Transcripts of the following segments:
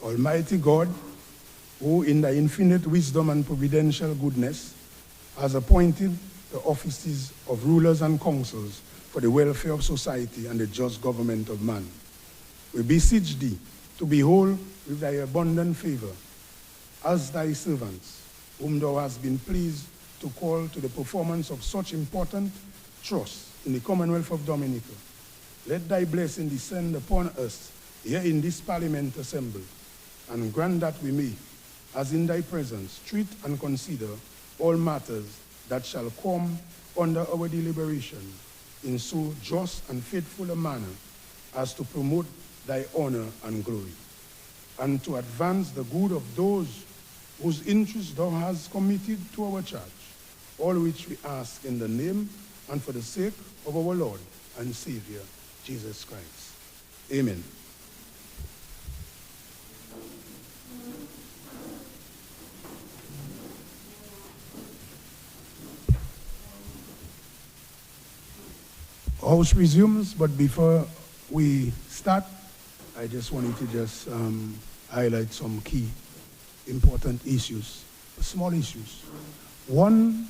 Almighty God, who in the infinite wisdom and providential goodness has appointed the offices of rulers and councils for the welfare of society and the just government of man, we beseech thee to behold with thy abundant favor as thy servants, whom thou hast been pleased to call to the performance of such important trusts in the Commonwealth of Dominica. Let thy blessing descend upon us here in this Parliament assembly, and grant that we may, as in thy presence, treat and consider all matters that shall come under our deliberation in so just and faithful a manner as to promote thy honor and glory, and to advance the good of those whose interests thou hast committed to our church, all which we ask in the name and for the sake of our Lord and Savior, Jesus Christ. Amen. House resumes, but before we start, I just wanted to highlight some key important issues, small issues. One,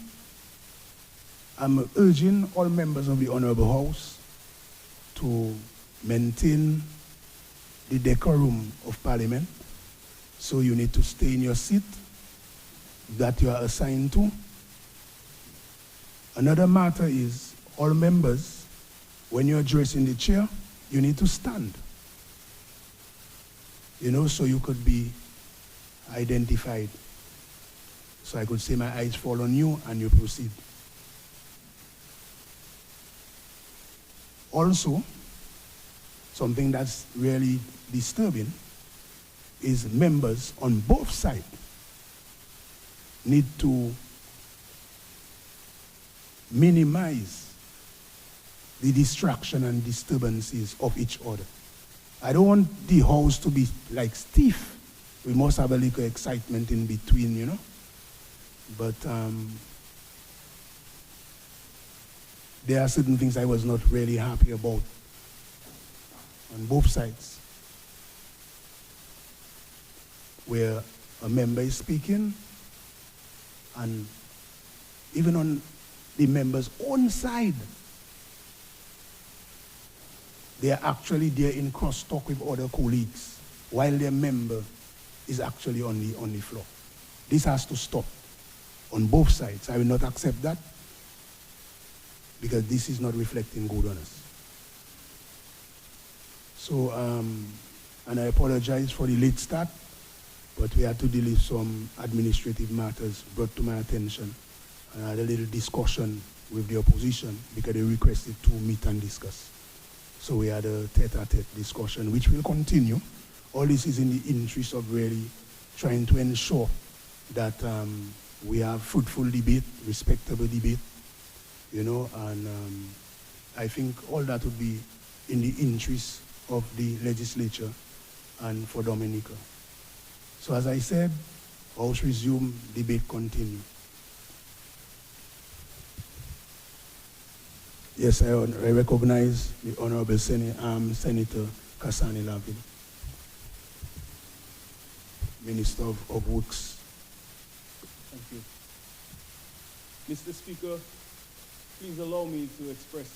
I'm urging all members of the Honorable House to maintain the decorum of Parliament. So you need to stay in your seat that you are assigned to. Another matter is all members, when you're addressing the chair, you need to stand. So you could be identified. So I could say my eyes fall on you and you proceed. Also, something that's really disturbing is members on both sides need to minimize the distraction and disturbances of each other. I don't want the house to be like stiff. We must have a little excitement in between, But there are certain things I was not really happy about on both sides, where a member is speaking, and even on the member's own side, they are actually there in cross-talk with other colleagues, while their member is actually on the floor. This has to stop on both sides. I will not accept that, because this is not reflecting good on us. So, and I apologize for the late start, but we had to deal with some administrative matters brought to my attention. And I had a little discussion with the opposition because they requested to meet and discuss. So we had a tete-a-tete discussion, which will continue. All this is in the interest of really trying to ensure that we have fruitful debate, respectable debate, and I think all that would be in the interest of the legislature and for Dominica. So as I said, House resume, debate continue. Yes, I recognize the Honorable Senator Kasani Lavin, Minister of Works. Thank you. Mr. Speaker, please allow me to express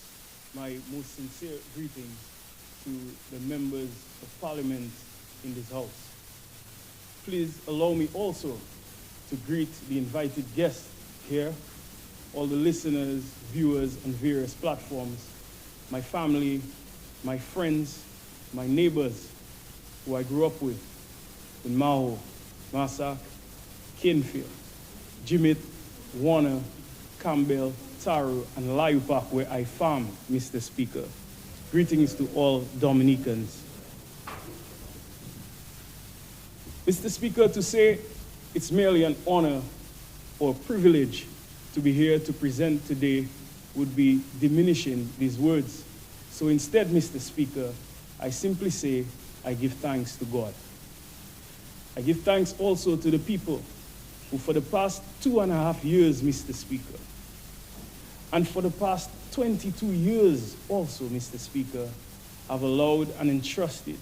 my most sincere greetings to the members of Parliament in this House. Please allow me also to greet the invited guests here, all the listeners, viewers on various platforms, my family, my friends, my neighbors who I grew up with in Maho, Massac, Kinfield, Jimit, Warner, Campbell, Taro, and Layupak, where I farm, Mr. Speaker. Greetings to all Dominicans. Mr. Speaker, to say it's merely an honor or privilege to be here to present today would be diminishing these words. So instead, Mr. Speaker, I simply say I give thanks to God. I give thanks also to the people who for the past 2.5 years, Mr. Speaker, and for the past 22 years also, Mr. Speaker, have allowed and entrusted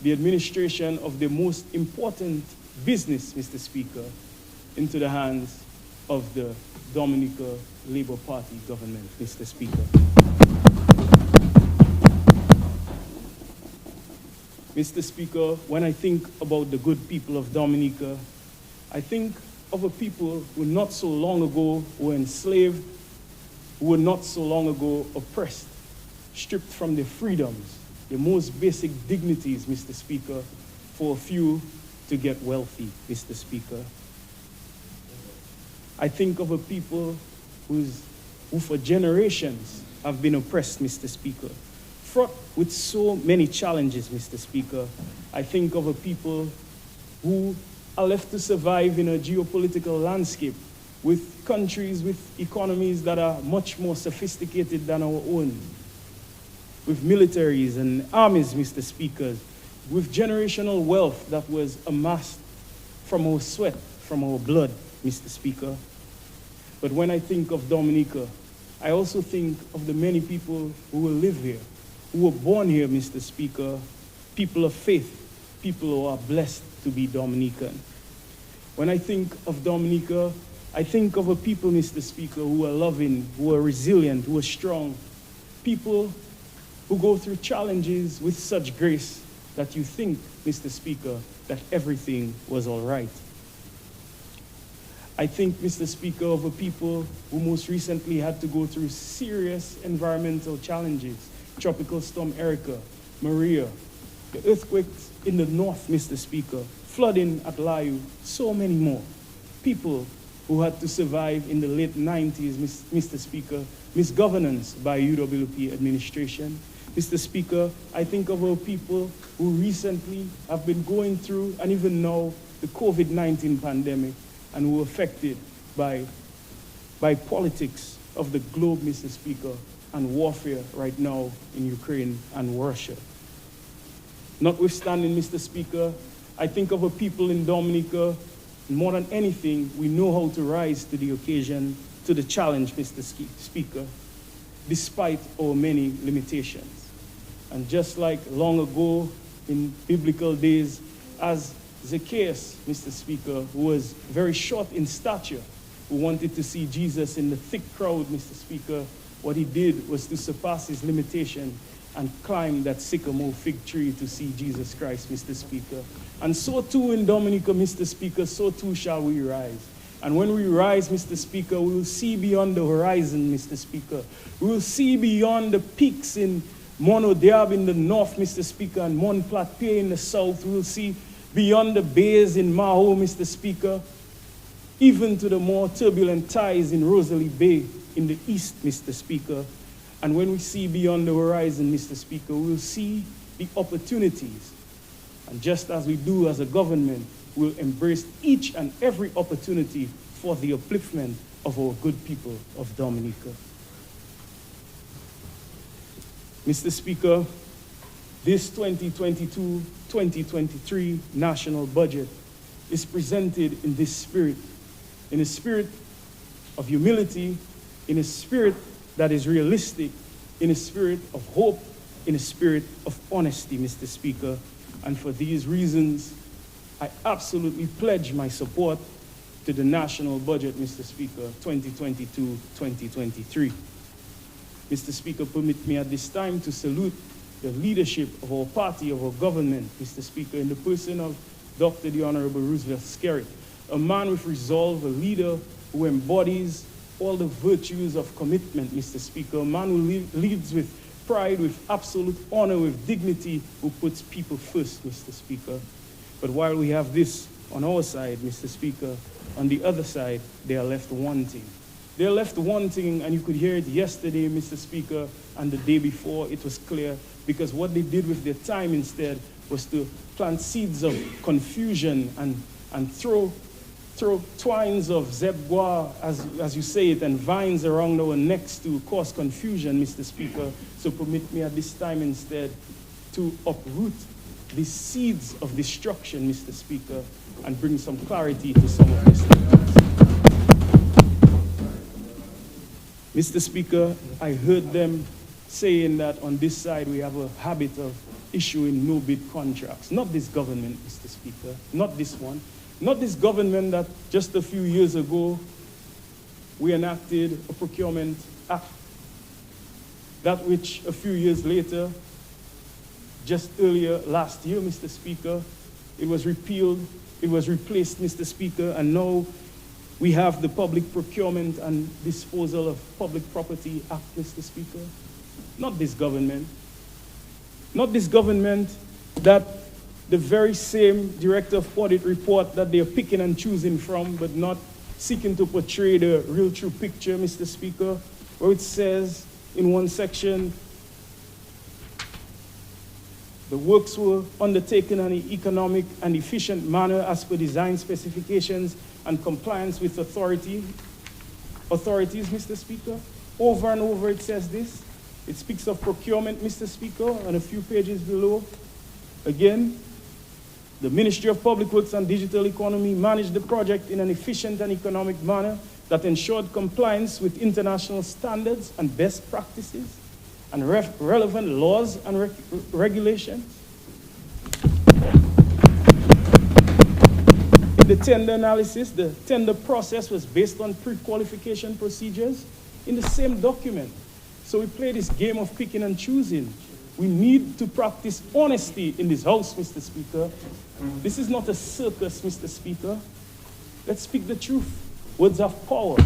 the administration of the most important business, Mr. Speaker, into the hands of the Dominica Labour Party government, Mr. Speaker. Mr. Speaker, when I think about the good people of Dominica, I think of a people who not so long ago were enslaved, who were not so long ago oppressed, stripped from their freedoms, the most basic dignities, Mr. Speaker, for a few to get wealthy, Mr. Speaker. I think of a people who for generations have been oppressed, Mr. Speaker, fraught with so many challenges, Mr. Speaker. I think of a people who are left to survive in a geopolitical landscape with countries with economies that are much more sophisticated than our own, with militaries and armies, Mr. Speaker, with generational wealth that was amassed from our sweat, from our blood, Mr. Speaker. But when I think of Dominica, I also think of the many people who will live here, who were born here, Mr. Speaker, people of faith, people who are blessed to be Dominican. When I think of Dominica, I think of a people, Mr. Speaker, who are loving, who are resilient, who are strong, people who go through challenges with such grace that you think, Mr. Speaker, that everything was all right. I think, Mr. Speaker, of a people who most recently had to go through serious environmental challenges, Tropical Storm Erica, Maria, the earthquakes in the north, Mr. Speaker, flooding at Layu, so many more. People who had to survive in the late 90s, Mr. Speaker, misgovernance by UWP administration. Mr. Speaker, I think of our people who recently have been going through, and even now, the COVID-19 pandemic, and who were affected by politics of the globe, Mr. Speaker, and warfare right now in Ukraine and Russia. Notwithstanding, Mr. Speaker, I think of a people in Dominica, more than anything, we know how to rise to the occasion, to the challenge, Mr. Speaker, despite our many limitations. And just like long ago in biblical days, as Zacchaeus, Mr. Speaker, who was very short in stature, who wanted to see Jesus in the thick crowd, Mr. Speaker, what he did was to surpass his limitation and climb that sycamore fig tree to see Jesus Christ, Mr. Speaker. And so too in Dominica, Mr. Speaker, so too shall we rise. And when we rise, Mr. Speaker, we will see beyond the horizon, Mr. Speaker. We will see beyond the peaks in Mono Diab in the north, Mr. Speaker, and Mon Plateau in the south. We will see beyond the bays in Maho, Mr. Speaker, even to the more turbulent tides in Rosalie Bay in the east, Mr. Speaker. And when we see beyond the horizon, Mr. Speaker, we'll see the opportunities. And just as we do as a government, we'll embrace each and every opportunity for the upliftment of our good people of Dominica. Mr. Speaker, this 2022-2023 national budget is presented in this spirit, in a spirit of humility, in a spirit that is realistic, in a spirit of hope, in a spirit of honesty, Mr. Speaker. And for these reasons, I absolutely pledge my support to the national budget, Mr. Speaker, 2022-2023. Mr. Speaker, permit me at this time to salute the leadership of our party, of our government, Mr. Speaker, in the person of Dr. the Honorable Roosevelt Skerrit, a man with resolve, a leader who embodies all the virtues of commitment, Mr. Speaker, a man who leads with pride, with absolute honor, with dignity, who puts people first, Mr. Speaker. But while we have this on our side, Mr. Speaker, on the other side, they are left wanting. They are left wanting, and you could hear it yesterday, Mr. Speaker, and the day before. It was clear, because what they did with their time instead was to plant seeds of confusion and throw twines of zebgwa, as you say it, and vines around our necks to cause confusion, Mr. Speaker. So permit me at this time instead to uproot the seeds of destruction, Mr. Speaker, and bring some clarity to some of these things. Mr. Speaker, I heard them saying that on this side we have a habit of issuing no-bid contracts. Not this government, Mr. Speaker, not this one. Not this government that just a few years ago, we enacted a procurement act, that which a few years later, just earlier last year, Mr. Speaker, it was repealed, it was replaced, Mr. Speaker, and now we have the Public Procurement and Disposal of Public Property Act, Mr. Speaker. Not this government. Not this government that the very same Director of Audit report that they are picking and choosing from, but not seeking to portray the real true picture, Mr. Speaker, where it says in one section, the works were undertaken in an economic and efficient manner as per design specifications and compliance with authorities, Mr. Speaker. Over and over it says this. It speaks of procurement, Mr. Speaker, and a few pages below. Again, the Ministry of Public Works and Digital Economy managed the project in an efficient and economic manner that ensured compliance with international standards and best practices and relevant laws and regulations. In the tender analysis, the tender process was based on pre-qualification procedures in the same document. So we play this game of picking and choosing. We need to practice honesty in this house, Mr. Speaker. This is not a circus, Mr. Speaker. Let's speak the truth. Words have power.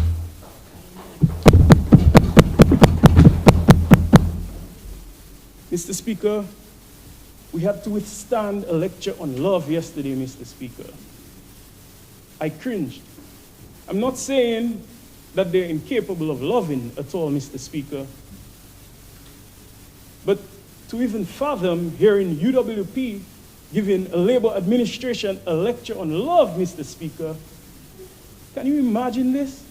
Mr. Speaker, we had to withstand a lecture on love yesterday, Mr. Speaker. I cringed. I'm not saying that they're incapable of loving at all, Mr. Speaker. But to even fathom hearing UWP giving a Labour administration a lecture on love, Mr. Speaker, can you imagine this?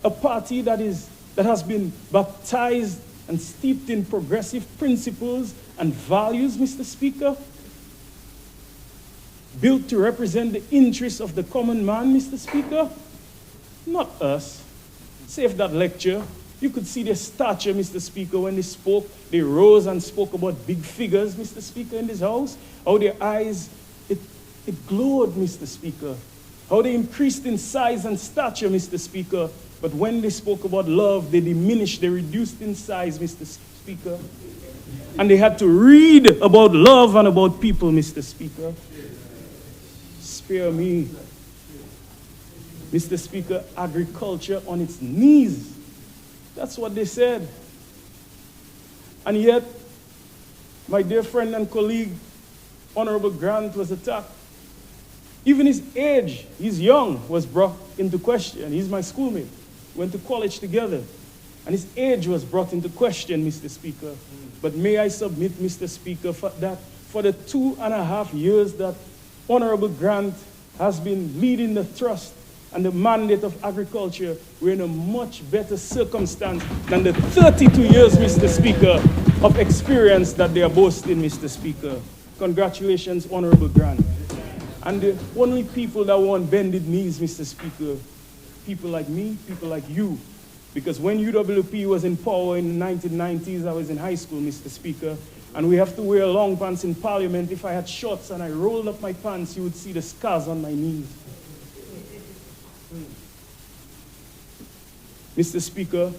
A party that has been baptized and steeped in progressive principles and values, Mr. Speaker, built to represent the interests of the common man, Mr. Speaker, not us. Save that lecture. You could see their stature, Mr. Speaker, when they spoke. They rose and spoke about big figures, Mr. Speaker, in this house. How their eyes, it glowed, Mr. Speaker. How they increased in size and stature, Mr. Speaker. But when they spoke about love, they diminished, they reduced in size, Mr. Speaker. And they had to read about love and about people, Mr. Speaker. Spare me. Mr. Speaker, agriculture on its knees. That's what they said. And yet, my dear friend and colleague, Honorable Grant, was attacked. Even his age, he's young, was brought into question. He's my schoolmate. Went to college together. And his age was brought into question, Mr. Speaker. But may I submit, Mr. Speaker, that for the 2.5 years that Honorable Grant has been leading the thrust and the mandate of agriculture, we're in a much better circumstance than the 32 years, Mr. Speaker, of experience that they are boasting, Mr. Speaker. Congratulations, Honorable Grant. And the only people that want bended knees, Mr. Speaker, people like me, people like you. Because when UWP was in power in the 1990s, I was in high school, Mr. Speaker, and we have to wear long pants in Parliament. If I had shorts and I rolled up my pants, you would see the scars on my knees. Mr. Speaker,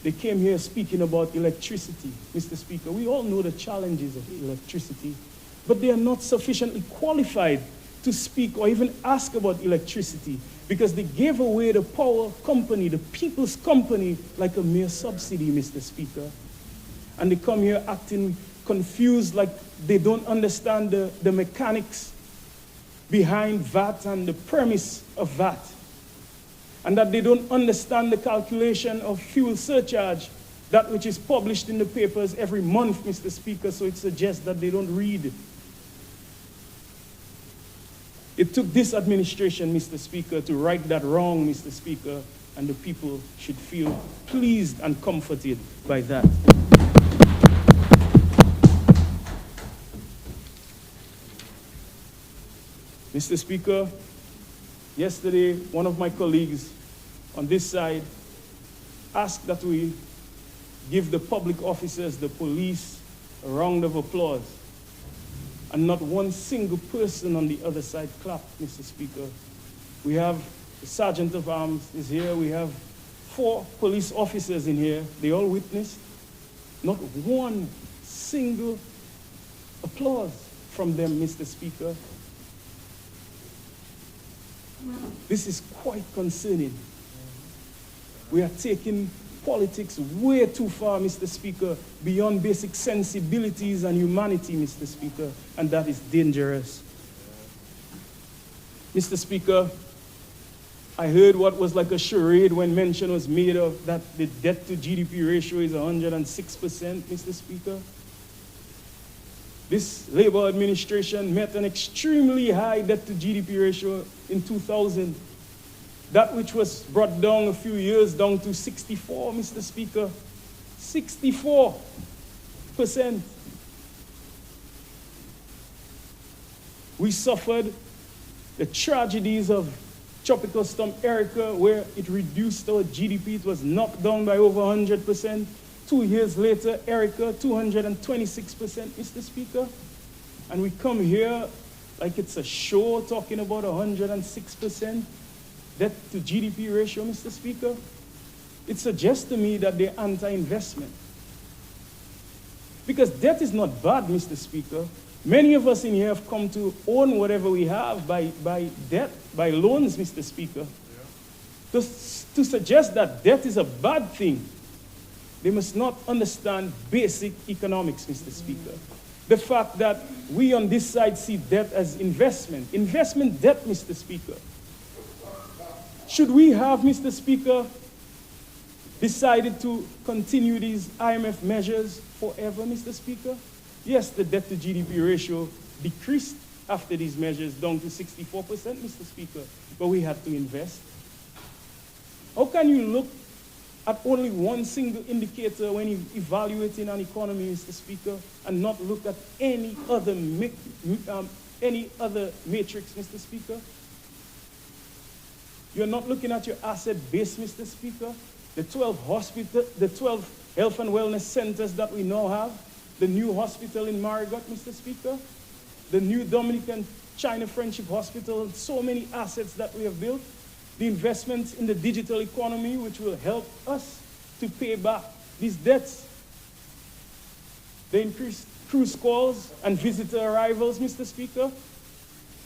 they came here speaking about electricity. Mr. Speaker, we all know the challenges of electricity, but they are not sufficiently qualified to speak or even ask about electricity because they gave away the power company, the people's company, like a mere subsidy, Mr. Speaker. And they come here acting confused, like they don't understand the mechanics behind VAT and the premise of VAT. And that they don't understand the calculation of fuel surcharge, that which is published in the papers every month, Mr. Speaker, so it suggests that they don't read. It took this administration, Mr. Speaker, to right that wrong, Mr. Speaker, and the people should feel pleased and comforted by that. Mr. Speaker, yesterday, one of my colleagues on this side asked that we give the public officers, the police, a round of applause. and not one single person on the other side clapped, Mr. Speaker. We have the Sergeant of Arms is here. We have 4 police officers in here. They all witnessed. Not one single applause from them, Mr. Speaker. This is quite concerning. We are taking politics way too far, Mr. Speaker, beyond basic sensibilities and humanity, Mr. Speaker, and that is dangerous. Mr. Speaker, I heard what was like a charade when mention was made of that the debt to GDP ratio is 106%, Mr. Speaker. This Labour administration met an extremely high debt to GDP ratio in 2000. That which was brought down a few years down to 64, Mr. Speaker. 64%. We suffered the tragedies of Tropical Storm Erica, where it reduced our GDP. It was knocked down by over 100%. 2 years later, Erica, 226%, Mr. Speaker. And we come here like it's a show talking about 106% debt to GDP ratio, Mr. Speaker. It suggests to me that they're anti-investment. Because debt is not bad, Mr. Speaker. Many of us in here have come to own whatever we have by debt, by loans, Mr. Speaker. Yeah. To suggest that debt is a bad thing, they must not understand basic economics, Mr. Speaker. The fact that we on this side see debt as investment. Investment debt, Mr. Speaker. Should we have, Mr. Speaker, decided to continue these IMF measures forever, Mr. Speaker? Yes, the debt to GDP ratio decreased after these measures down to 64%, Mr. Speaker, but we had to invest. How can you look at only one single indicator when you're evaluating an economy, Mr. Speaker, and not look at any other matrix, Mr. Speaker? You're not looking at your asset base, Mr. Speaker. The 12 health and wellness centers that we now have, the new hospital in Marigot, Mr. Speaker, the new Dominican China Friendship Hospital, and so many assets that we have built, the investments in the digital economy, which will help us to pay back these debts, the increased cruise calls and visitor arrivals, Mr. Speaker.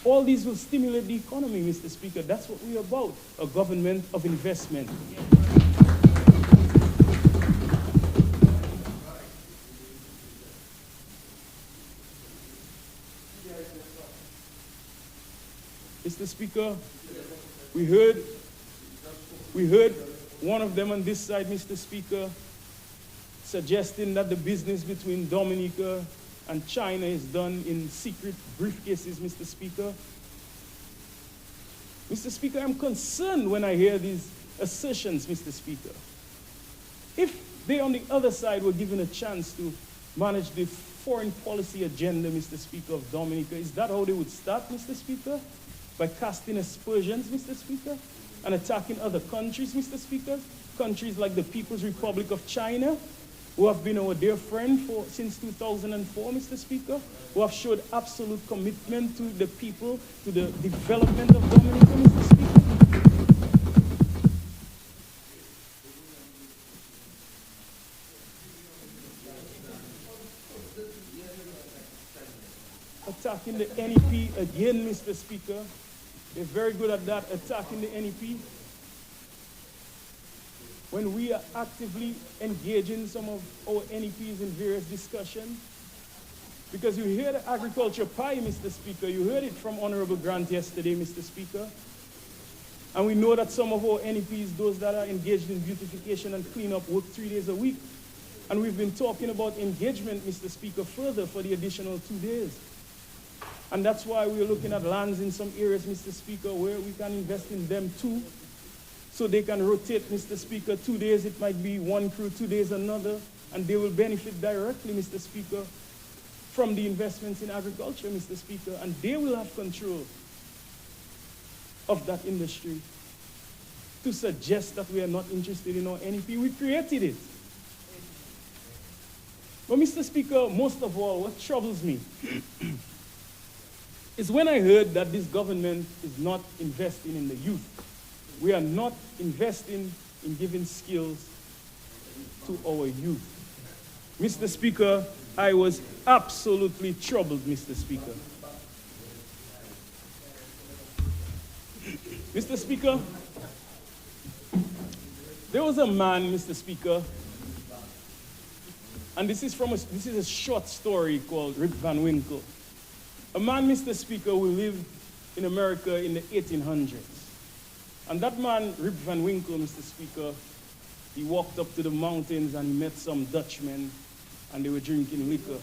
All these will stimulate the economy, Mr. Speaker. That's what we're about, a government of investment. Mr. Speaker, we heard one of them on this side, Mr. Speaker, suggesting that the business between Dominica and China is done in secret briefcases, Mr. Speaker. Mr. Speaker, I'm concerned when I hear these assertions, Mr. Speaker. If they on the other side were given a chance to manage the foreign policy agenda, Mr. Speaker, of Dominica, is that how they would start, Mr. Speaker? By casting aspersions, Mr. Speaker, and attacking other countries, Mr. Speaker? Countries like the People's Republic of China, who have been our dear friend since 2004, Mr. Speaker, who have showed absolute commitment to the people, to the development of Dominica, Mr. Speaker. Attacking the NEP again, Mr. Speaker. They're very good at that, attacking the NEP. When we are actively engaging some of our NEPs in various discussions. Because you hear the agriculture pie, Mr. Speaker. You heard it from Honorable Grant yesterday, Mr. Speaker. And we know that some of our NEPs, those that are engaged in beautification and cleanup, work 3 days a week. And we've been talking about engagement, Mr. Speaker, further for the additional 2 days. And that's why we're looking at lands in some areas, Mr. Speaker, where we can invest in them too. So they can rotate, Mr. Speaker. 2 days it might be one crew, 2 days another, and they will benefit directly, Mr. Speaker, from the investments in agriculture, Mr. Speaker, and they will have control of that industry. To suggest that we are not interested in our NEP, we created it. But Mr. Speaker, most of all, what troubles me is when I heard that this government is not investing in the youth. We are not investing in giving skills to our youth. Mr. Speaker, I was absolutely troubled, Mr. Speaker. Mr. Speaker, there was a man, Mr. Speaker, and this is a short story called Rip Van Winkle. A man, Mr. Speaker, who lived in America in the 1800s. And that man, Rip Van Winkle, Mr. Speaker, he walked up to the mountains and he met some Dutchmen and they were drinking liquor.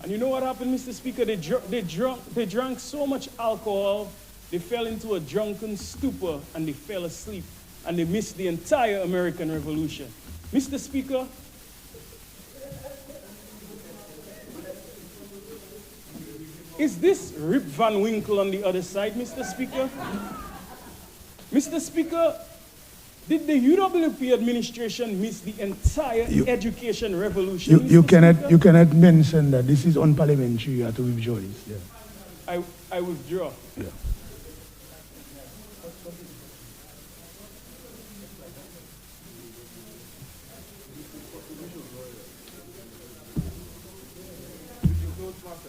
And you know what happened, Mr. Speaker? They drank so much alcohol, they fell into a drunken stupor and they fell asleep. And they missed the entire American Revolution. Mr. Speaker, is this Rip Van Winkle on the other side, Mr. Speaker? Mr. Speaker, did the UWP administration miss the entire education revolution? You cannot mention that. This is unparliamentary. You have to withdraw this. Yeah. I withdraw. Yeah.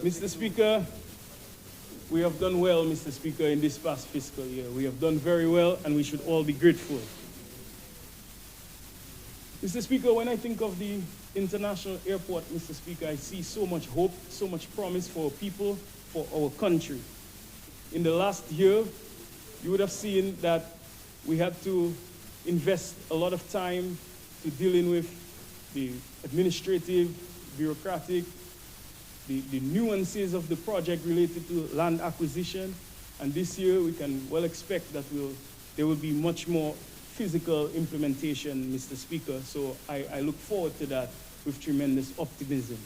Mr. Speaker, we have done well, Mr. Speaker, in this past fiscal year. We have done very well, and we should all be grateful. Mr. Speaker, when I think of the international airport, Mr. Speaker, I see so much hope, so much promise for our people, for our country. In the last year, you would have seen that we had to invest a lot of time to dealing with the administrative, bureaucratic, the nuances of the project related to land acquisition. And this year, we can well expect that there will be much more physical implementation, Mr. Speaker. So I look forward to that with tremendous optimism.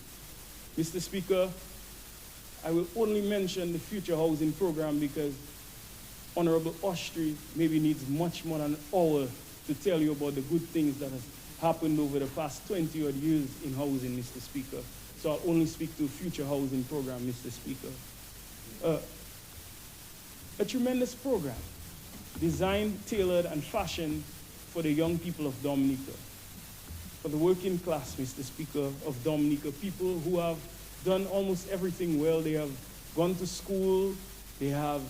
Mr. Speaker, I will only mention the future housing program because Honorable Ostry maybe needs much more than an hour to tell you about the good things that has happened over the past 20-odd years in housing, Mr. Speaker. So I'll only speak to future housing program, Mr. Speaker. A tremendous program, designed, tailored, and fashioned for the young people of Dominica, for the working class, Mr. Speaker, of Dominica, people who have done almost everything well. They have gone to school, they're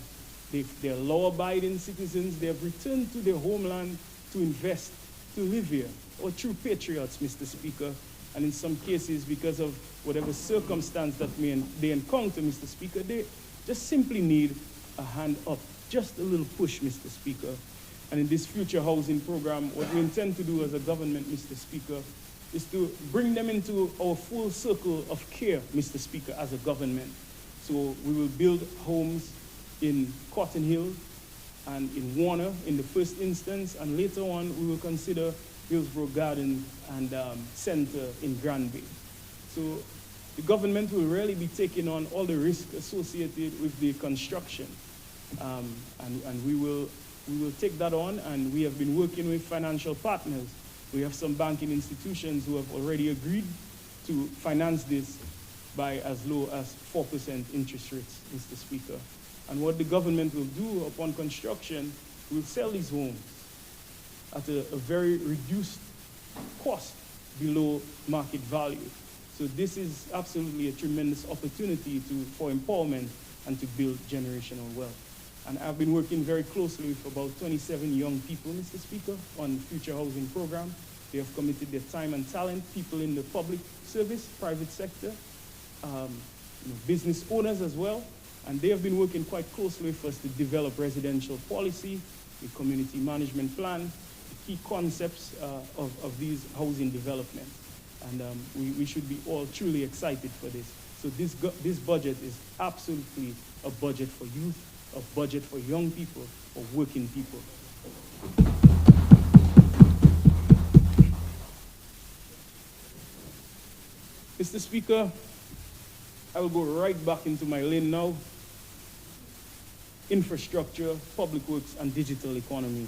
law-abiding citizens, they have returned to their homeland to invest, to live here, or true patriots, Mr. Speaker. And in some cases, because of whatever circumstance that they encounter, Mr. Speaker, they just simply need a hand up, just a little push, Mr. Speaker. And in this future housing program, what we intend to do as a government, Mr. Speaker, is to bring them into our full circle of care, Mr. Speaker, as a government. So we will build homes in Cotton Hill and in Warner in the first instance, and later on we will consider Hillsborough Garden and Center in Grand Bay. So the government will really be taking on all the risk associated with the construction. And we will take that on, and we have been working with financial partners. We have some banking institutions who have already agreed to finance this by as low as 4% interest rates, Mr. Speaker. And what the government will do upon construction, we'll sell these homes at a very reduced cost below market value. So this is absolutely a tremendous opportunity for empowerment and to build generational wealth. And I've been working very closely with about 27 young people, Mr. Speaker, on the future housing program. They have committed their time and talent, people in the public service, private sector, business owners as well. And they have been working quite closely with us to develop residential policy, the community management plan, key concepts of these housing developments. And we should be all truly excited for this. So this budget is absolutely a budget for youth, a budget for young people, for working people. Mr. Speaker, I will go right back into my lane now. Infrastructure, public works, and digital economy.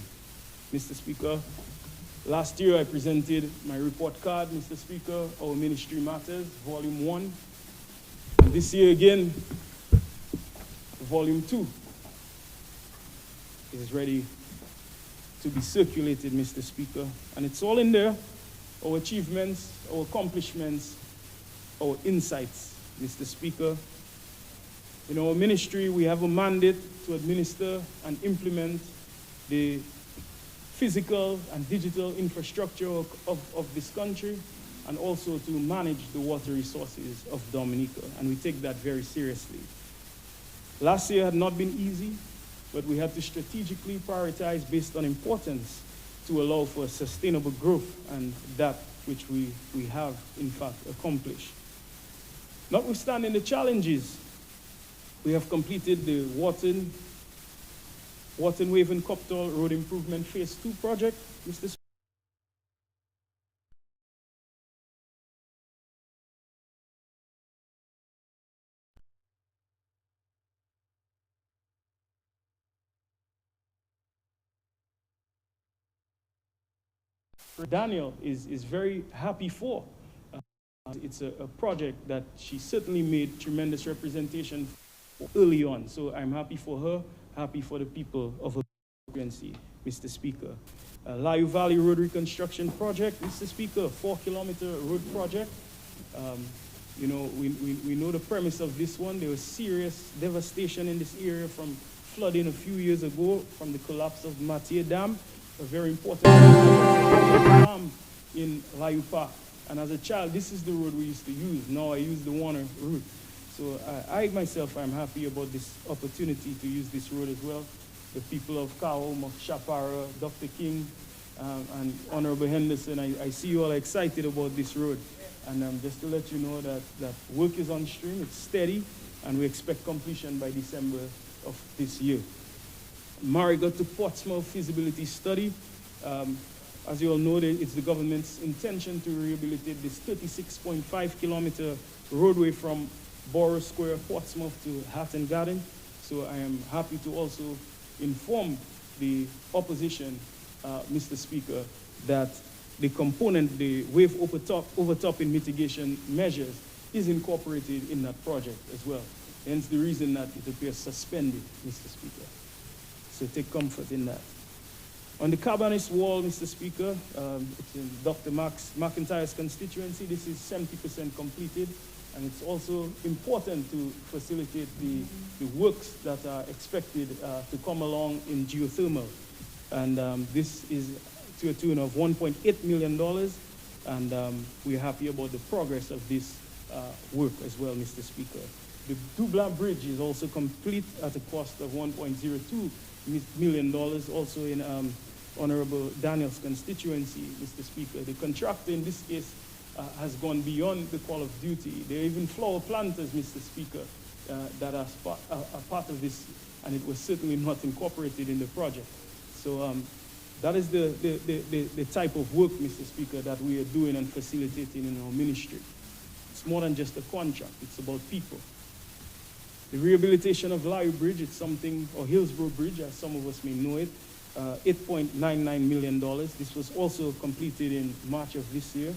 Mr. Speaker, last year I presented my report card, Mr. Speaker, Our Ministry Matters, Volume 1. And this year again, Volume 2 is ready to be circulated, Mr. Speaker. And it's all in there, our achievements, our accomplishments, our insights, Mr. Speaker. In our ministry, we have a mandate to administer and implement the physical and digital infrastructure of this country, and also to manage the water resources of Dominica, and we take that very seriously. Last year had not been easy, but we had to strategically prioritize based on importance to allow for sustainable growth, and that which we have, in fact, accomplished. Notwithstanding the challenges, we have completed the Wharton Waven Copthall Road Improvement Phase 2 project, Mr. Speaker. Daniel is very happy for. It's a project that she certainly made tremendous representation for early on. So I'm happy for her, happy for the people of her constituency, Mr. Speaker. Layu Valley Road Reconstruction Project, Mr. Speaker, 4-kilometer road project. You know, we know the premise of this one. There was serious devastation in this area from flooding a few years ago from the collapse of the Mathieu Dam, a very important dam in Layu Park. And as a child, this is the road we used to use. Now I use the Warner route. So I myself, I'm happy about this opportunity to use this road as well. The people of Kaum, of Shapara, Dr. King, and Honorable Henderson, I see you all excited about this road. And just to let you know that work is on stream, it's steady, and we expect completion by December of this year. Marigot to Portsmouth feasibility study. As you all know, it's the government's intention to rehabilitate this 36.5-kilometer roadway from Borough Square, Portsmouth to Hatton Garden. So I am happy to also inform the opposition, Mr. Speaker, that the component, the wave overtopping mitigation measures, is incorporated in that project as well. Hence the reason that it appears suspended, Mr. Speaker. So take comfort in that. On the Cabanis wall, Mr. Speaker, it's in Dr. McIntyre's constituency. This is 70% completed, and it's also important to facilitate the works that are expected to come along in geothermal. And this is to a tune of $1.8 million, and we're happy about the progress of this work as well, Mr. Speaker. The Dublin Bridge is also complete at a cost of $1.02 million, also in Honorable Daniel's constituency, Mr. Speaker. The contractor in this case has gone beyond the call of duty. There are even flower planters, Mr. Speaker, that are part of this, and it was certainly not incorporated in the project. So that is the type of work, Mr. Speaker, that we are doing and facilitating in our ministry. It's more than just a contract, it's about people. The rehabilitation of Layu Bridge, it's something, or Hillsborough Bridge, as some of us may know it, $8.99 million. This was also completed in March of this year.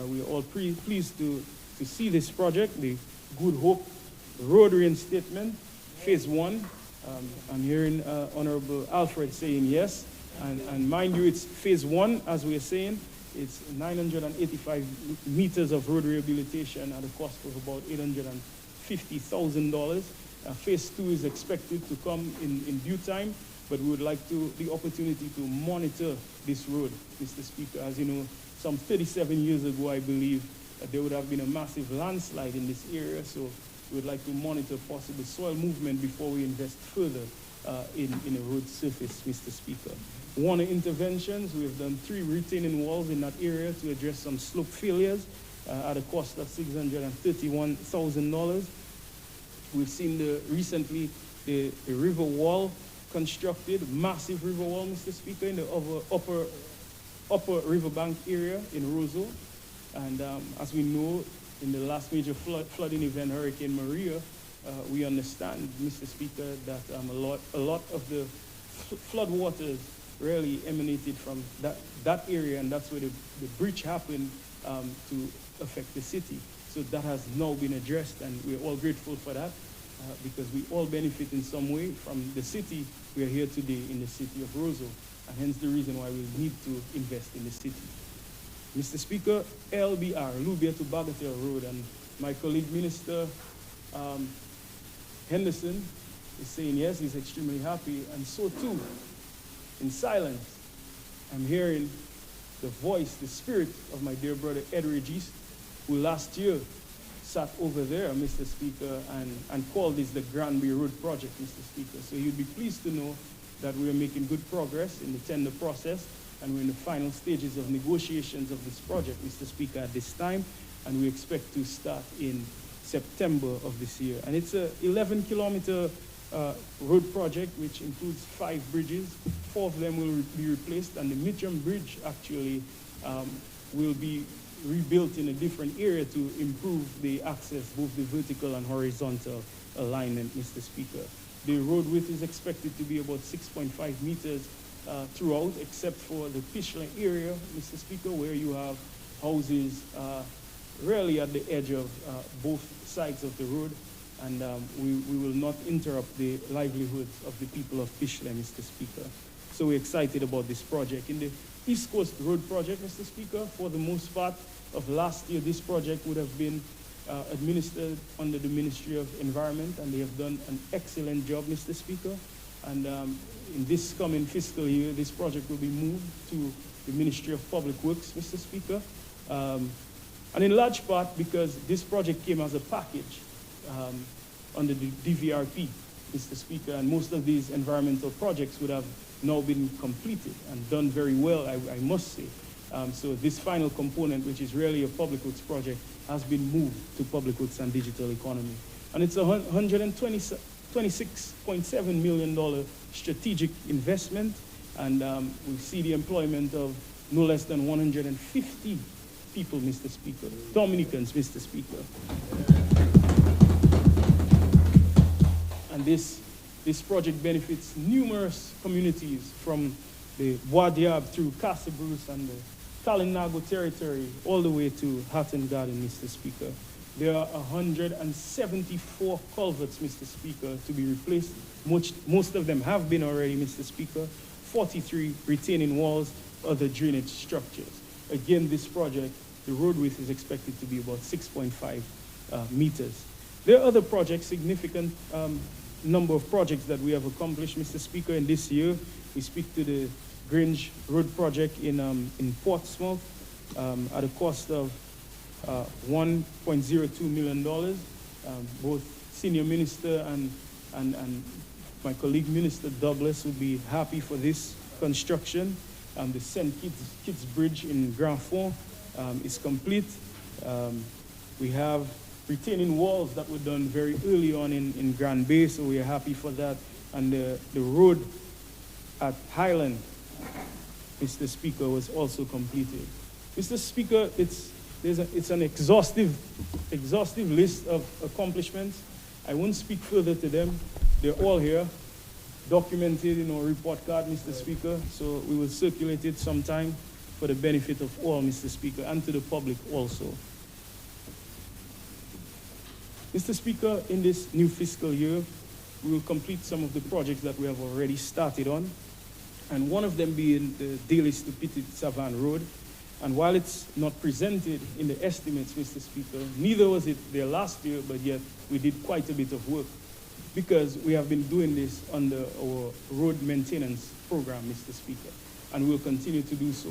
We are all pleased to see this project, the Good Hope Road Reinstatement, Phase 1. I'm hearing Honorable Alfred saying yes. And mind you, it's Phase 1, as we're saying. It's 985 meters of road rehabilitation at a cost of about $850,000. Phase 2 is expected to come in due time, but we would like the opportunity to monitor this road, Mr. Speaker. As you know, some 37 years ago, I believe, there would have been a massive landslide in this area, so we would like to monitor possible soil movement before we invest further in a road surface, Mr. Speaker. Water interventions, we have done 3 retaining walls in that area to address some slope failures at a cost of $631,000. We've seen recently the river wall constructed, massive river wall, Mr. Speaker, in the upper riverbank area in Roseville. And as we know, in the last major flooding event, Hurricane Maria, we understand, Mr. Speaker, that a lot of the flood waters really emanated from that area, and that's where the breach happened to affect the city. So that has now been addressed, and we're all grateful for that. because we all benefit in some way from the city. We are here today in the city of Roseau, and hence the reason why we need to invest in the city. Mr. Speaker, LBR, Lubia to Bagatelle Road, and my colleague Minister Henderson is saying yes, he's extremely happy, and so too, in silence, I'm hearing the voice, the spirit of my dear brother Ed Regis, who last year sat over there, Mr. Speaker, and called this the Granby Road Project, Mr. Speaker. So you'd be pleased to know that we are making good progress in the tender process, and we're in the final stages of negotiations of this project, Mr. Speaker, at this time, and we expect to start in September of this year. And it's a 11-kilometer road project, which includes 5 bridges. 4 of them will be replaced, and the Mitcham Bridge actually will be rebuilt in a different area to improve the access, both the vertical and horizontal alignment, Mr. Speaker. The road width is expected to be about 6.5 meters throughout, except for the Pishley area, Mr. Speaker, where you have houses really at the edge of both sides of the road, and we will not interrupt the livelihoods of the people of Pishley, Mr. Speaker. So we're excited about this project. In the East Coast Road Project, Mr. Speaker, for the most part of last year, this project would have been administered under the Ministry of Environment, and they have done an excellent job, Mr. Speaker. And in this coming fiscal year, this project will be moved to the Ministry of Public Works, Mr. Speaker. And in large part because this project came as a package under the DVRP, Mr. Speaker, and most of these environmental projects would have now been completed and done very well, I must say. So this final component, which is really a public works project, has been moved to public works and digital economy. And it's a $126.7 million strategic investment, and we see the employment of no less than 150 people, Mr. Speaker, Dominicans, Mr. Speaker. And this project benefits numerous communities from the Bois Diab through Castle Bruce and the Kalinago territory all the way to Hatton Garden, Mr. Speaker. There are 174 culverts, Mr. Speaker, to be replaced. Most of them have been already, Mr. Speaker. 43 retaining walls, other drainage structures. Again, this project, the road width is expected to be about 6.5 meters. There are other projects, significant number of projects that we have accomplished, Mr. Speaker, in this year. We speak to the Grange Road Project in Portsmouth at a cost of $1.02 million. Both Senior Minister and my colleague Minister Douglas would be happy for this construction. The St. Kitts Bridge in Grand Fond is complete. We have retaining walls that were done very early on in Grand Bay, so we are happy for that. And the road at Highland, Mr. Speaker, was also completed. Mr. Speaker, it's an exhaustive list of accomplishments. I won't speak further to them. They're all here, documented in our report card, Mr. Speaker, so we will circulate it sometime for the benefit of all, Mr. Speaker, and to the public also. Mr. Speaker, in this new fiscal year, we will complete some of the projects that we have already started on, and one of them being the Dalis to Petit Savan Road. And while it's not presented in the estimates, Mr. Speaker, neither was it there last year, but yet we did quite a bit of work because we have been doing this under our road maintenance program, Mr. Speaker, and we'll continue to do so.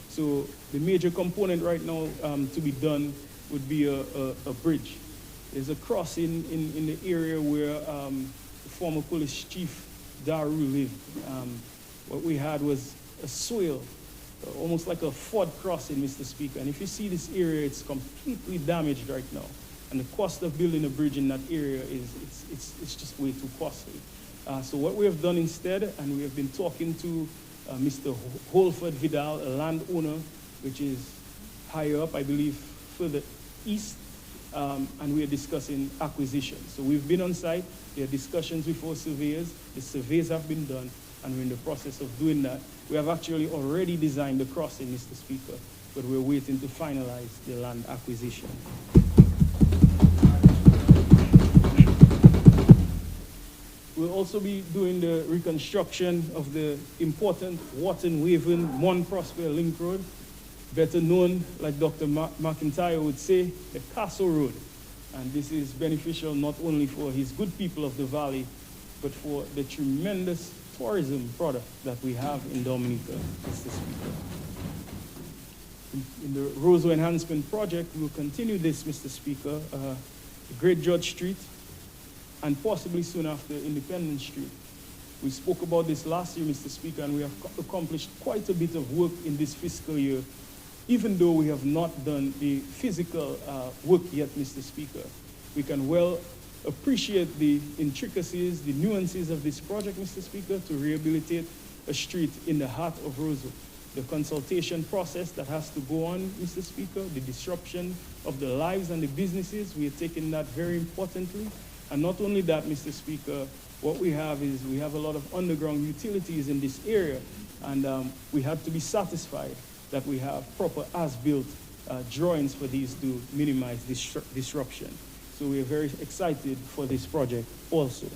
So the major component right now to be done would be a bridge. There's a crossing in the area where the former police chief Daru lived. What we had was a swale, almost like a Ford crossing, Mr. Speaker. And if you see this area, it's completely damaged right now. And the cost of building a bridge in that area it's just way too costly. So what we have done instead, and we have been talking to Mr. Holford Vidal, a landowner, which is higher up, I believe, further east, and we are discussing acquisition. So we've been on site. There are discussions with our surveyors. The surveys have been done, and we're in the process of doing that. We have actually already designed the crossing, Mr. Speaker, but we're waiting to finalize the land acquisition. We'll also be doing the reconstruction of the important Wharton-Waven Mon Prosper Link Road, better known, like Dr. McIntyre would say, the Castle Road. And this is beneficial not only for his good people of the valley, but for the tremendous tourism product that we have in Dominica, Mr. Speaker. In the Roseau Enhancement Project, we will continue this, Mr. Speaker, Great Judge Street, and possibly soon after Independence Street. We spoke about this last year, Mr. Speaker, and we have accomplished quite a bit of work in this fiscal year, even though we have not done the physical work yet, Mr. Speaker. We can well appreciate the intricacies, the nuances of this project, Mr. Speaker, to rehabilitate a street in the heart of Roseau. The consultation process that has to go on, Mr. Speaker, the disruption of the lives and the businesses, we are taking that very importantly. And not only that, Mr. Speaker, what we have is we have a lot of underground utilities in this area, and we have to be satisfied that we have proper as-built drawings for these to minimize disruption. So we are very excited for this project also.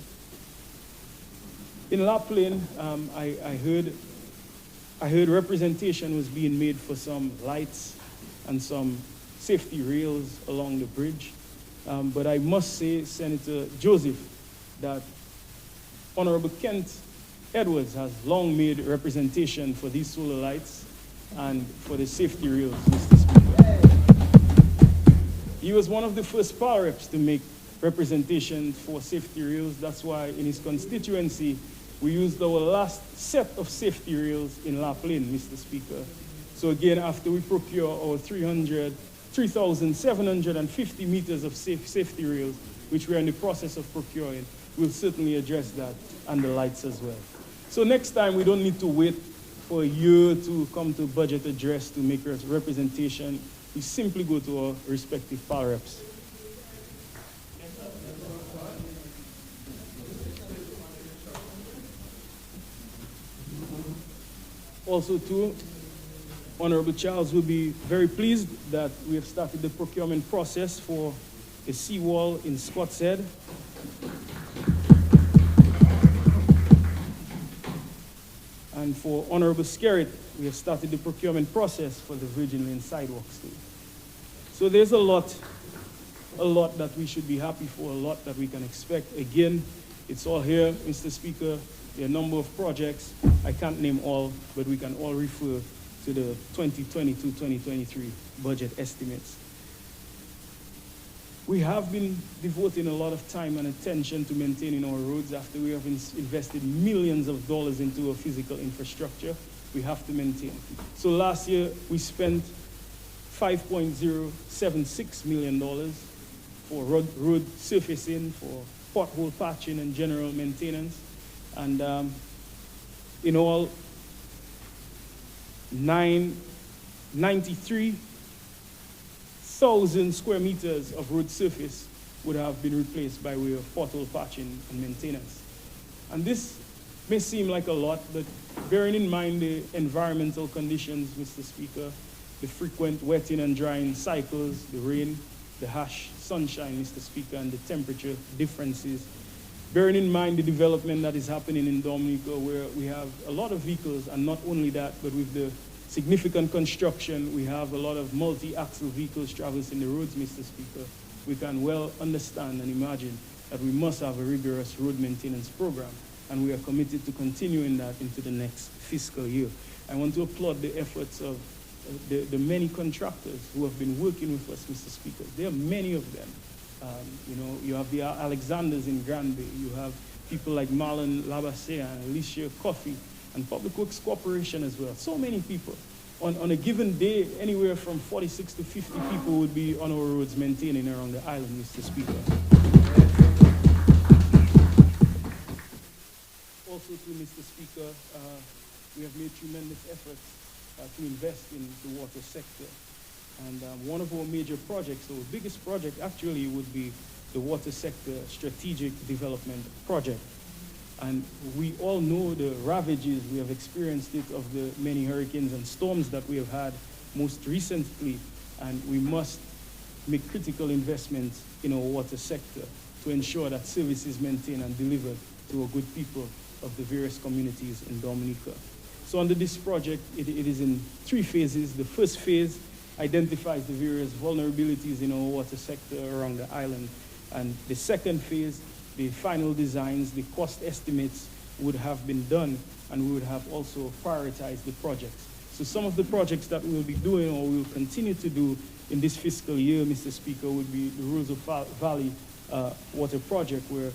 In La Plaine, I heard representation was being made for some lights and some safety rails along the bridge. But I must say, Senator Joseph, that Honorable Kent Edwards has long made representation for these solar lights and for the safety rails, Mr. Speaker. He was one of the first power reps to make representation for safety rails. That's why in his constituency, we used our last set of safety rails in La Plaine, Mr. Speaker. So again, after we procure our 3,750 meters of safety rails, which we're in the process of procuring, we'll certainly address that and the lights as well. So next time, we don't need to wait for a year to come to budget address to make representation. We simply go to our respective power reps. Also, too, Honorable Charles will be very pleased that we have started the procurement process for a seawall in Scott's Head. And for Honorable Skerritt, we have started the procurement process for the Virgin Lane sidewalks too. So there's a lot that we should be happy for, a lot that we can expect. Again, it's all here, Mr. Speaker. There are a number of projects. I can't name all, but we can all refer to the 2022-2023 budget estimates. We have been devoting a lot of time and attention to maintaining our roads after we have invested millions of dollars into our physical infrastructure. We have to maintain. So last year, we spent $5.076 million for road surfacing, for pothole patching and general maintenance. And in all, 93,000 square meters of road surface would have been replaced by way of pothole patching and maintenance. And this may seem like a lot, but bearing in mind the environmental conditions, Mr. Speaker, the frequent wetting and drying cycles, the rain, the harsh sunshine, Mr. Speaker, and the temperature differences, bearing in mind the development that is happening in Dominica, where we have a lot of vehicles, and not only that, but with the significant construction, we have a lot of multi-axle vehicles traversing the roads, Mr. Speaker. We can well understand and imagine that we must have a rigorous road maintenance program, and we are committed to continuing that into the next fiscal year. I want to applaud the efforts of the many contractors who have been working with us, Mr. Speaker. There are many of them. You have the Alexanders in Granby. You have people like Marlon Labassé and Alicia Coffey and Public Works Corporation as well. So many people. On a given day, anywhere from 46 to 50 people would be on our roads maintaining around the island, Mr. Speaker. Also, too, Mr. Speaker, we have made tremendous efforts to invest in the water sector. And one of our major projects, our biggest project actually, would be the water sector strategic development project. And we all know the ravages we have experienced of the many hurricanes and storms that we have had most recently. And we must make critical investments in our water sector to ensure that service is maintained and delivered to our good people of the various communities in Dominica. So under this project, it is in 3 phases. The first phase identifies the various vulnerabilities in our water sector around the island. And the second phase, the final designs, the cost estimates would have been done, and we would have also prioritized the projects. So some of the projects that we will be doing or we will continue to do in this fiscal year, Mr. Speaker, would be the Rosa Valley Water Project, where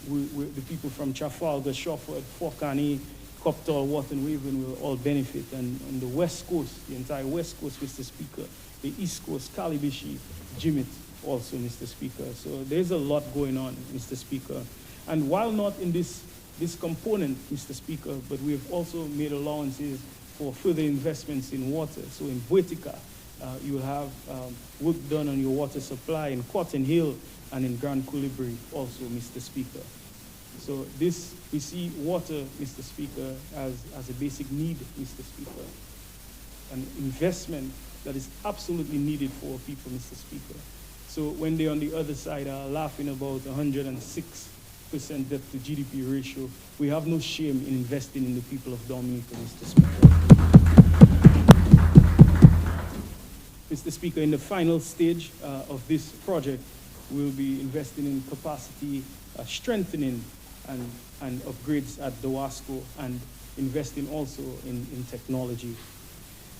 the people from Trafalgar, Shawford, Fort Canny, Coptal, Wharton, Waven will all benefit. And on the West Coast, the entire West Coast, Mr. Speaker, the East Coast, Calibishi, Jimmet also, Mr. Speaker. So there's a lot going on, Mr. Speaker. And while not in this component, Mr. Speaker, but we have also made allowances for further investments in water. So in Boetica, you will have work done on your water supply in Cotton Hill and in Grand Coulibaly also, Mr. Speaker. So this, we see water, Mr. Speaker, as a basic need, Mr. Speaker. An investment that is absolutely needed for our people, Mr. Speaker. So when they on the other side are laughing about 106% debt to GDP ratio, we have no shame in investing in the people of Dominica, Mr. Speaker. Mr. Speaker, in the final stage of this project, we'll be investing in capacity strengthening and upgrades at Dawasco, and investing also in technology.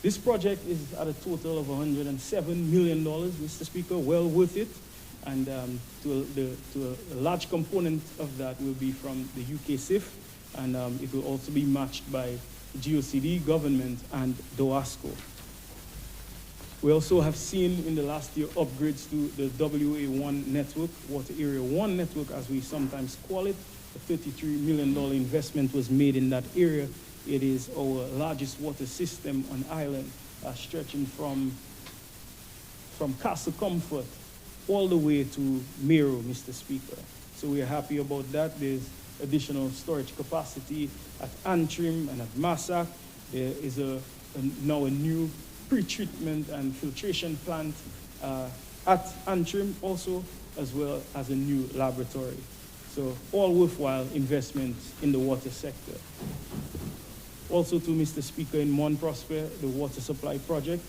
This project is at a total of $107 million, Mr. Speaker, well worth it. And to a large component of that will be from the UK SIF, and it will also be matched by GOCD, government, and Dawasco. We also have seen in the last year upgrades to the WA1 network, Water Area 1 network, as we sometimes call it. A $33 million investment was made in that area. It is our largest water system on island, stretching from Castle Comfort all the way to Mero, Mr. Speaker. So we are happy about that. There's additional storage capacity at Antrim and at Massac. There is now a new pre-treatment and filtration plant at Antrim also, as well as a new laboratory. So all worthwhile investments in the water sector. Also to Mr. Speaker, in Mont Prosper, the water supply project,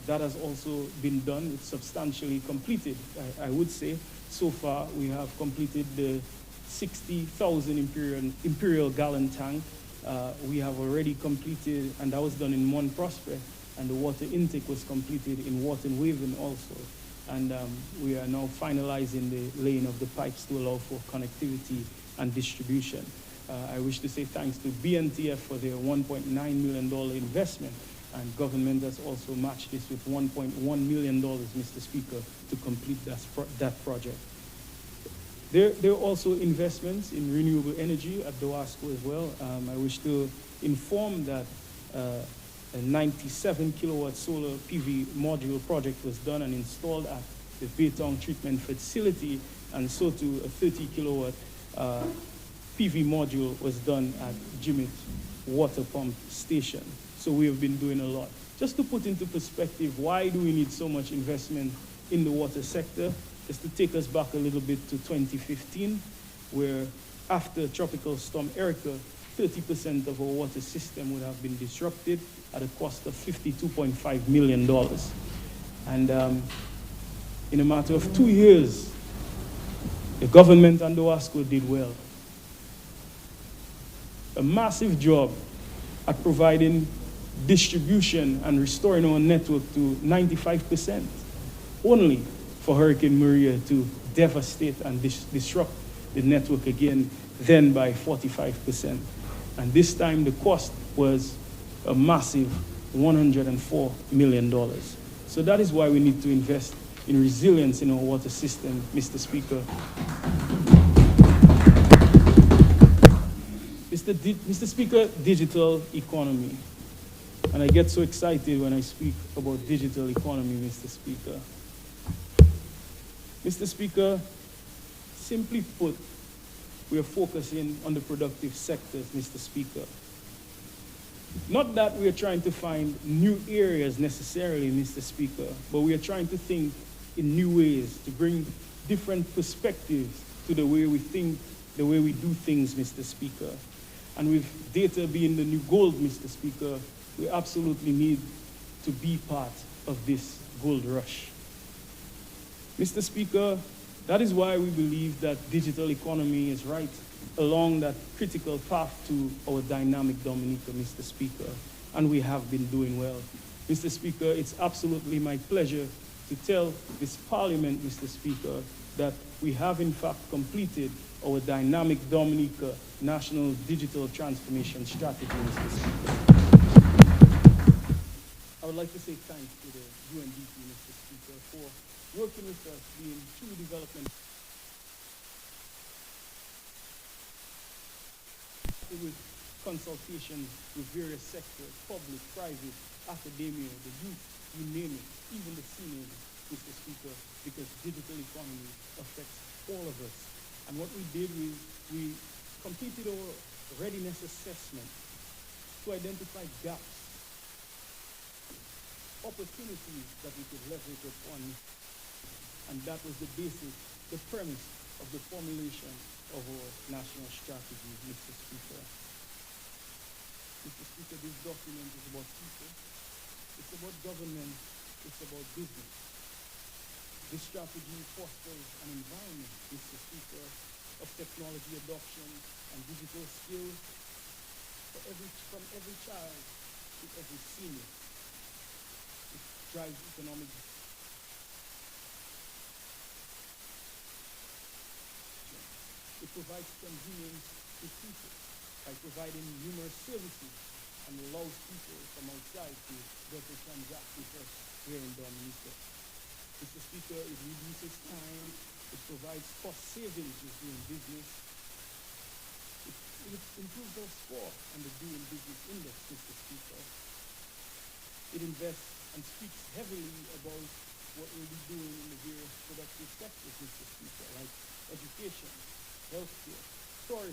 that has also been done. It's substantially completed, I would say. So far, we have completed the 60,000 imperial gallon tank. We have already completed, and that was done in Mont Prosper, and the water intake was completed in Wharton Waven also. And we are now finalizing the laying of the pipes to allow for connectivity and distribution. I wish to say thanks to BNTF for their $1.9 million investment, and government has also matched this with $1.1 million, Mr. Speaker, to complete that project. There are also investments in renewable energy at Dawasco as well. I wish to inform that a 97 kilowatt solar PV module project was done and installed at the Baytown treatment facility, and so too a 30 kilowatt PV module was done at Jimmet water pump station. So we have been doing a lot. Just to put into perspective, why do we need so much investment in the water sector? Just to take us back a little bit to 2015, where after Tropical Storm Erica, 30% of our water system would have been disrupted at a cost of $52.5 million. And in a matter of 2 years, the government and Dawasco did well. A massive job at providing distribution and restoring our network to 95%, only for Hurricane Maria to devastate and disrupt the network again, then by 45%. And this time the cost was a massive $104 million. So that is why we need to invest in resilience in our water system, Mr. Speaker. Mr. Speaker, digital economy. And I get so excited when I speak about digital economy, Mr. Speaker. Mr. Speaker, simply put, we are focusing on the productive sectors, Mr. Speaker. Not that we are trying to find new areas necessarily, Mr. Speaker, but we are trying to think in new ways to bring different perspectives to the way we think the way we do things, Mr. Speaker. And with data being the new gold, Mr. Speaker, we absolutely need to be part of this gold rush. Mr. Speaker, that is why we believe that digital economy is right along that critical path to our dynamic Dominica, Mr. Speaker, and we have been doing well. Mr. Speaker, it's absolutely my pleasure to tell this Parliament, Mr. Speaker, that we have in fact completed our dynamic Dominica National Digital Transformation Strategy, Mr. Speaker. I would like to say thanks to the UNDP, Mr. Speaker, for working with us, being true development with consultations with various sectors, public, private, academia, the youth, you name it, even the seniors, Mr. Speaker, because digital economy affects all of us. And what we did was we completed our readiness assessment to identify gaps, opportunities that we could leverage upon, and that was the basis, the premise of the formulation of our national strategy, Mr. Speaker. Mr. Speaker, this document is about people, it's about government, it's about business. This strategy fosters an environment, Mr. Speaker, of technology adoption and digital skills from every child to every senior. It drives economic. It provides convenience to people by providing numerous services and allows people from outside to better transact with us here in Dominica. Mr. Speaker, it reduces time, it provides cost savings with doing business, it improves our score on the doing business index, Mr. Speaker. It invests and speaks heavily about what we'll be doing in the various productive sectors, Mr. Speaker, like education, healthcare, tourism,